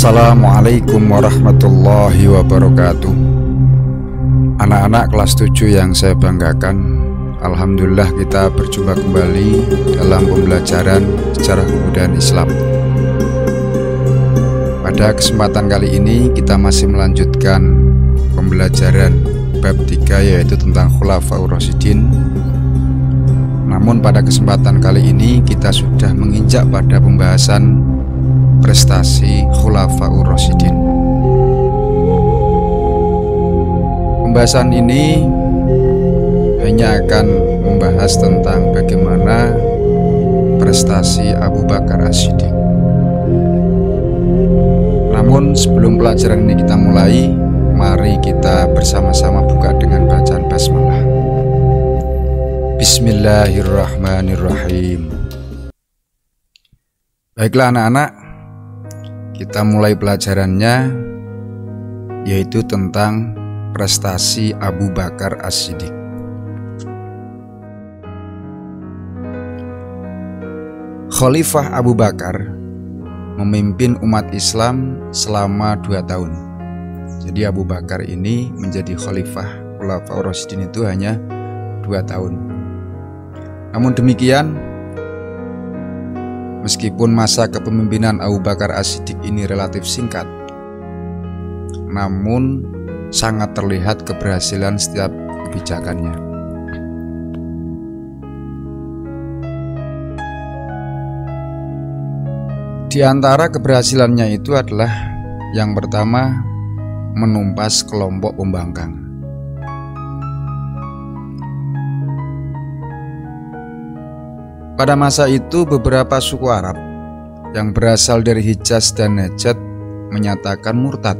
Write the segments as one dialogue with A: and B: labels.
A: Assalamualaikum warahmatullahi wabarakatuh. Anak-anak kelas 7 yang saya banggakan, alhamdulillah kita berjumpa kembali dalam pembelajaran sejarah kebudayaan Islam. Pada kesempatan kali ini kita masih melanjutkan pembelajaran bab 3, yaitu tentang Khulafaur Rasyidin. Namun pada kesempatan kali ini kita sudah menginjak pada pembahasan prestasi Khulafaur Rasyidin. Pembahasan ini hanya akan membahas tentang bagaimana prestasi Abu Bakar As-Siddiq. Namun sebelum pelajaran ini kita mulai, mari kita bersama-sama buka dengan bacaan basmalah. Bismillahirrahmanirrahim. Baiklah anak-anak, kita mulai pelajarannya, yaitu tentang prestasi Abu Bakar As-Siddiq. Khalifah Abu Bakar memimpin umat Islam selama 2 tahun. Jadi Abu Bakar ini menjadi Khalifah Khulafaur Rasyidin itu hanya 2 tahun. Namun demikian, meskipun masa kepemimpinan Abu Bakar As-Siddiq ini relatif singkat, namun sangat terlihat keberhasilan setiap kebijakannya. Di antara keberhasilannya itu adalah yang pertama, menumpas kelompok pembangkang. Pada masa itu beberapa suku Arab yang berasal dari Hijaz dan Najd menyatakan murtad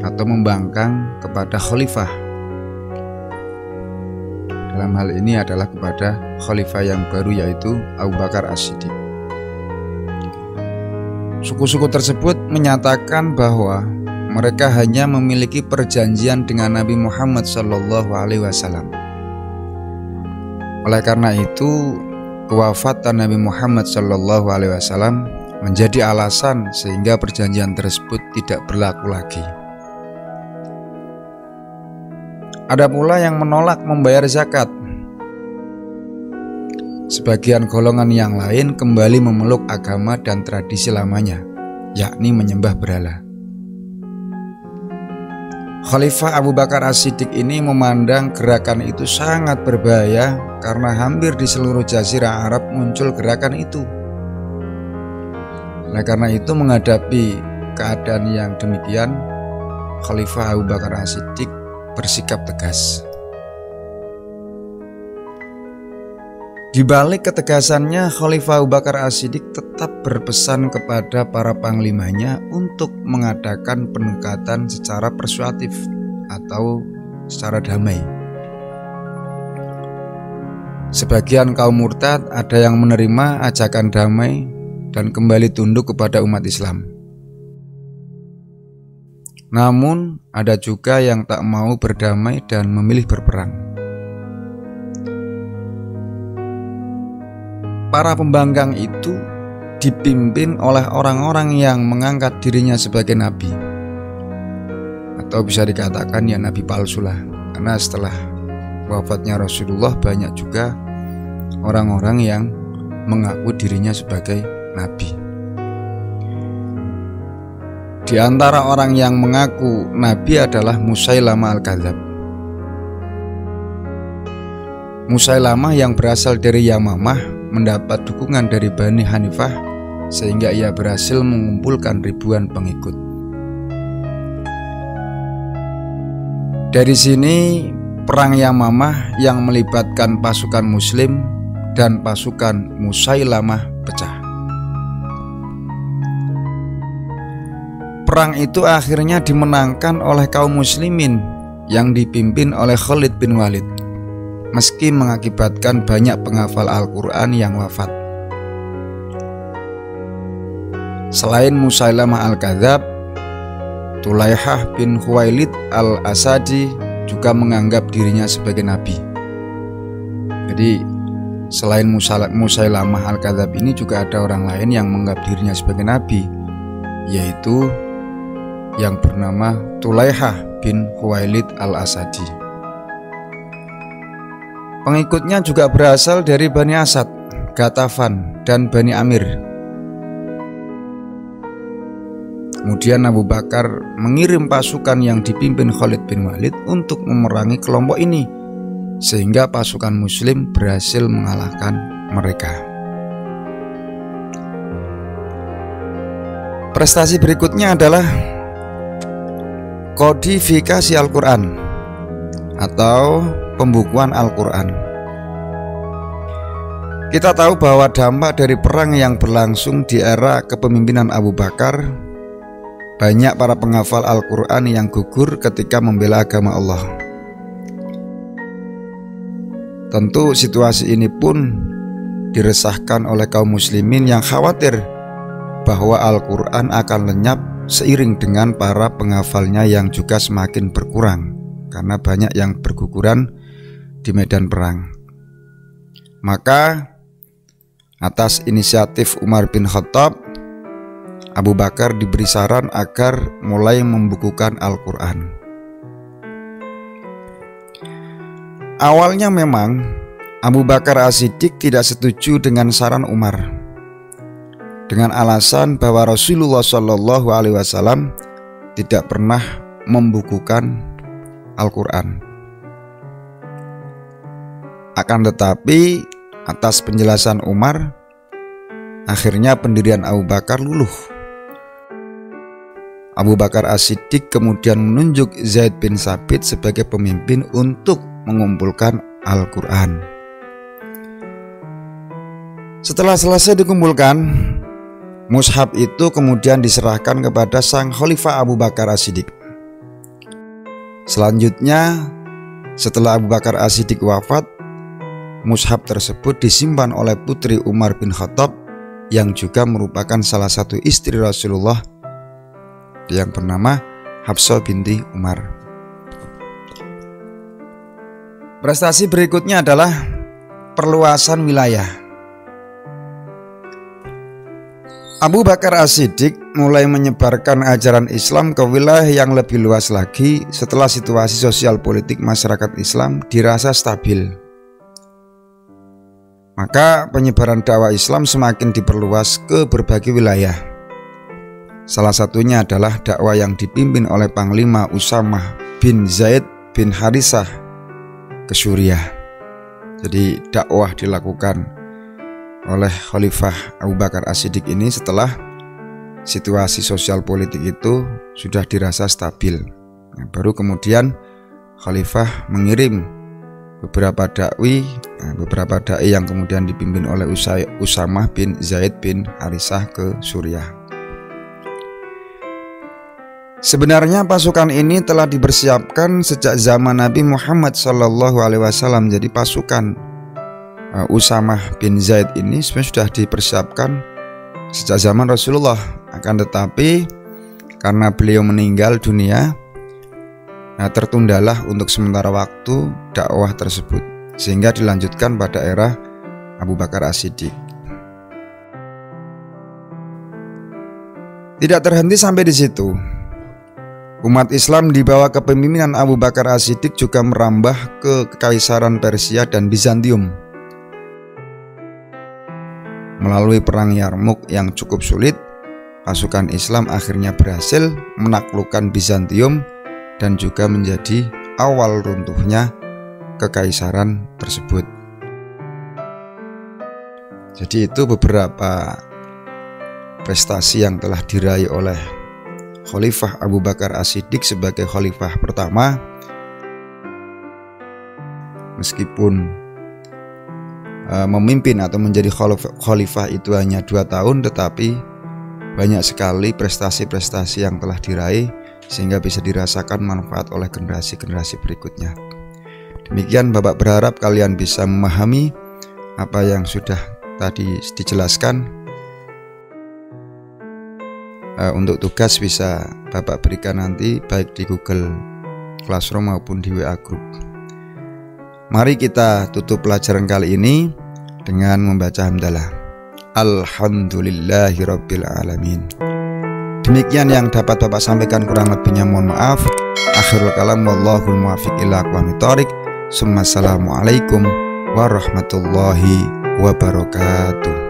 A: atau membangkang kepada khalifah. Dalam hal ini adalah kepada khalifah yang baru, yaitu Abu Bakar As-Siddiq. Suku-suku tersebut menyatakan bahwa mereka hanya memiliki perjanjian dengan Nabi Muhammad SAW. Oleh karena itu, kewafatan Nabi Muhammad SAW menjadi alasan sehingga perjanjian tersebut tidak berlaku lagi. Ada pula yang menolak membayar zakat. Sebagian golongan yang lain kembali memeluk agama dan tradisi lamanya, yakni menyembah berhala. Khalifah Abu Bakar As-Siddiq ini memandang gerakan itu sangat berbahaya karena hampir di seluruh jazirah Arab muncul gerakan itu. Oleh karena itu, menghadapi keadaan yang demikian, Khalifah Abu Bakar As-Siddiq bersikap tegas. Di balik ketegasannya, Khalifah Abu Bakar As-Siddiq tetap berpesan kepada para panglimanya untuk mengadakan pendekatan secara persuasif atau secara damai. Sebagian kaum murtad ada yang menerima ajakan damai dan kembali tunduk kepada umat Islam. Namun ada juga yang tak mau berdamai dan memilih berperang. Para pembangkang itu dipimpin oleh orang-orang yang mengangkat dirinya sebagai nabi, atau bisa dikatakan ya nabi palsu lah, karena setelah wafatnya Rasulullah banyak juga orang-orang yang mengaku dirinya sebagai nabi. Di antara orang yang mengaku nabi adalah Musailamah Al-Kadzab. Musailamah yang berasal dari Yamamah mendapat dukungan dari Bani Hanifah sehingga ia berhasil mengumpulkan ribuan pengikut. Dari sini perang Yamamah yang melibatkan pasukan Muslim dan pasukan Musailamah pecah. Perang itu akhirnya dimenangkan oleh kaum muslimin yang dipimpin oleh Khalid bin Walid, meski mengakibatkan banyak penghafal Al-Quran yang wafat. Selain Musailamah Al-Kadzab, Tulaihah bin Khuwailid Al-Asadi juga menganggap dirinya sebagai nabi. Jadi selain Musailamah Al-Kadzab ini juga ada orang lain yang menganggap dirinya sebagai nabi, yaitu yang bernama Tulaihah bin Khuwailid al-Asadi. Pengikutnya juga berasal dari Bani Asad, Ghatafan, dan Bani Amir. Kemudian Abu Bakar mengirim pasukan yang dipimpin Khalid bin Walid untuk memerangi kelompok ini, sehingga pasukan Muslim berhasil mengalahkan mereka. Prestasi berikutnya adalah kodifikasi Al-Quran atau pembukuan Al-Quran. Kita tahu bahwa dampak dari perang yang berlangsung di era kepemimpinan Abu Bakar, banyak para penghafal Al-Quran yang gugur ketika membela agama Allah. Tentu situasi ini pun diresahkan oleh kaum muslimin yang khawatir bahwa Al-Quran akan lenyap seiring dengan para penghafalnya yang juga semakin berkurang karena banyak yang berguguran di medan perang. Maka atas inisiatif Umar bin Khattab, Abu Bakar diberi saran agar mulai membukukan Al-Quran. Awalnya memang Abu Bakar As-Siddiq tidak setuju dengan saran Umar, dengan alasan bahwa Rasulullah SAW tidak pernah membukukan Al-Quran. Akan tetapi atas penjelasan Umar, akhirnya pendirian Abu Bakar luluh. Abu Bakar As-Siddiq kemudian menunjuk Zaid bin Tsabit sebagai pemimpin untuk mengumpulkan Al-Quran. Setelah selesai dikumpulkan, mushaf itu kemudian diserahkan kepada sang Khalifah Abu Bakar As-Siddiq. Selanjutnya, setelah Abu Bakar As-Siddiq wafat, mushaf tersebut disimpan oleh putri Umar bin Khattab yang juga merupakan salah satu istri Rasulullah yang bernama Hafsah binti Umar. Prestasi berikutnya adalah perluasan wilayah. Abu Bakar As-Siddiq mulai menyebarkan ajaran Islam ke wilayah yang lebih luas lagi setelah situasi sosial politik masyarakat Islam dirasa stabil. Maka penyebaran dakwah Islam semakin diperluas ke berbagai wilayah. Salah satunya adalah dakwah yang dipimpin oleh Panglima Usamah bin Zaid bin Harisah ke Suriah. Jadi dakwah dilakukan oleh Khalifah Abu Bakar As-Siddiq ini setelah situasi sosial politik itu sudah dirasa stabil. Baru kemudian Khalifah mengirim beberapa dai yang kemudian dipimpin oleh Usamah bin Zaid bin Harisah ke Suriah. Sebenarnya pasukan ini telah dipersiapkan sejak zaman Nabi Muhammad SAW. Jadi pasukan Usamah bin Zaid ini sebenarnya sudah dipersiapkan sejak zaman Rasulullah. Akan tetapi karena beliau meninggal dunia, tertundalah untuk sementara waktu dakwah tersebut, sehingga dilanjutkan pada era Abu Bakar As-Siddiq. Tidak terhenti sampai di situ. Umat Islam di bawah kepemimpinan Abu Bakar As-Siddiq juga merambah ke Kekaisaran Persia dan Bizantium. Melalui perang Yarmuk yang cukup sulit, pasukan Islam akhirnya berhasil menaklukkan Bizantium dan juga menjadi awal runtuhnya kekaisaran tersebut. Jadi itu beberapa prestasi yang telah diraih oleh Khalifah Abu Bakar As-Siddiq sebagai khalifah pertama. Meskipun memimpin atau menjadi khalifah itu hanya 2 tahun, tetapi banyak sekali prestasi-prestasi yang telah diraih sehingga bisa dirasakan manfaat oleh generasi-generasi berikutnya. Demikian Bapak berharap kalian bisa memahami apa yang sudah tadi dijelaskan. Untuk tugas bisa Bapak berikan nanti baik di Google Classroom maupun di WA Group. Mari kita tutup pelajaran kali ini dengan membaca hamdalah. Alhamdulillahirabbil alamin. Demikian yang dapat Bapak sampaikan, kurang lebihnya mohon maaf. Akhirul kalam wallahul muwaffiq ila aqwamit thoriq. Assalamualaikum warahmatullahi wabarakatuh.